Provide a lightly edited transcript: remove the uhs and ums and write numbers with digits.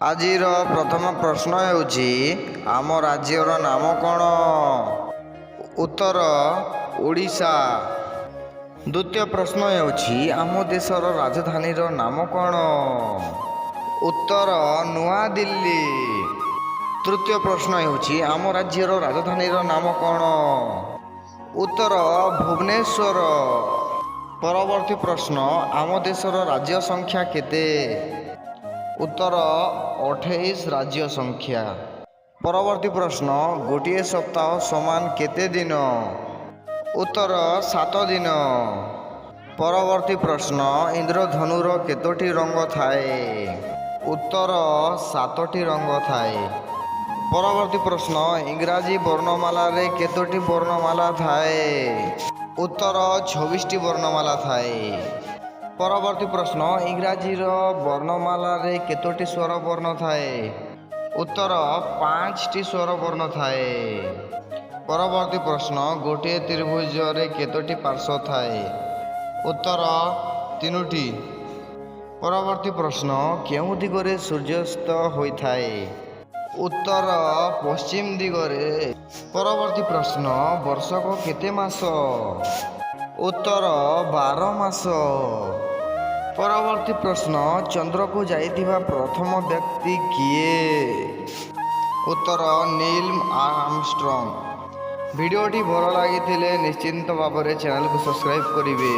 ଆଜିର ପ୍ରଥମ ପ୍ରଶ୍ନ ହେଉଛି ଆମ ରାଜ୍ୟର ନାମ କ'ଣ? ଉତ୍ତର ଓଡ଼ିଶା। ଦ୍ୱିତୀୟ ପ୍ରଶ୍ନ ହେଉଛି ଆମ ଦେଶର ରାଜଧାନୀର ନାମ କ'ଣ? ଉତ୍ତର ନୂଆଦିଲ୍ଲୀ। ତୃତୀୟ ପ୍ରଶ୍ନ ହେଉଛି ଆମ ରାଜ୍ୟର ରାଜଧାନୀର ନାମ କ'ଣ? ଉତ୍ତର ଭୁବନେଶ୍ୱର। ପରବର୍ତ୍ତୀ ପ୍ରଶ୍ନ ଆମ ଦେଶର ରାଜ୍ୟ ସଂଖ୍ୟା କେତେ? ଉତ୍ତର 28 ରାଜ୍ୟ ସଂଖ୍ୟା। ପରବର୍ତ୍ତୀ ପ୍ରଶ୍ନ ଗୋଟିଏ ସପ୍ତାହ ସମାନ କେତେ ଦିନ? ଉତ୍ତର 7 ଦିନ। ପରବର୍ତ୍ତୀ ପ୍ରଶ୍ନ ଇନ୍ଦ୍ରଧନୁର କେତୋଟି ରଙ୍ଗ ଥାଏ? ଉତ୍ତର 7ଟି ରଙ୍ଗ ଥାଏ। ପରବର୍ତ୍ତୀ ପ୍ରଶ୍ନ ଇଂରାଜୀ ବର୍ଣ୍ଣମାଳାରେ କେତୋଟି ବର୍ଣ୍ଣମାଳା ଥାଏ? ଉତ୍ତର 26ଟି ବର୍ଣ୍ଣମାଳା ଥାଏ। ପରବର୍ତ୍ତୀ ପ୍ରଶ୍ନ ଇଂରାଜୀର ବର୍ଣ୍ଣମାଳାରେ କେତୋଟି ସ୍ୱରବର୍ଣ୍ଣ ଥାଏ? ଉତ୍ତର 5ଟି ସ୍ୱରବର୍ଣ୍ଣ ଥାଏ। ପରବର୍ତ୍ତୀ ପ୍ରଶ୍ନ ଗୋଟିଏ ତ୍ରିଭୁଜରେ କେତୋଟି ପାର୍ଶ୍ୱ ଥାଏ? ଉତ୍ତର 3ଟି। ପରବର୍ତ୍ତୀ ପ୍ରଶ୍ନ କେଉଁ ଦିଗରେ ସୂର୍ଯ୍ୟାସ୍ତ ହୋଇଥାଏ? ଉତ୍ତର ପଶ୍ଚିମ ଦିଗରେ। ପରବର୍ତ୍ତୀ ପ୍ରଶ୍ନ ବର୍ଷକ କେତେ ମାସ? ଉତ୍ତର 12 ମାସ। ପରବର୍ତ୍ତୀ ପ୍ରଶ୍ନ ଚନ୍ଦ୍ରକୁ ଯାଇଥିବା ପ୍ରଥମ ବ୍ୟକ୍ତି କିଏ? ଉତ୍ତର ନୀଲ୍ ଆର୍ମଷ୍ଟ୍ରଙ୍ଗ। ଭିଡ଼ିଓଟି ଭଲ ଲାଗିଥିଲେ ନିଶ୍ଚିନ୍ତ ଭାବରେ ଚ୍ୟାନେଲକୁ ସବସ୍କ୍ରାଇବ୍ କରିବେ।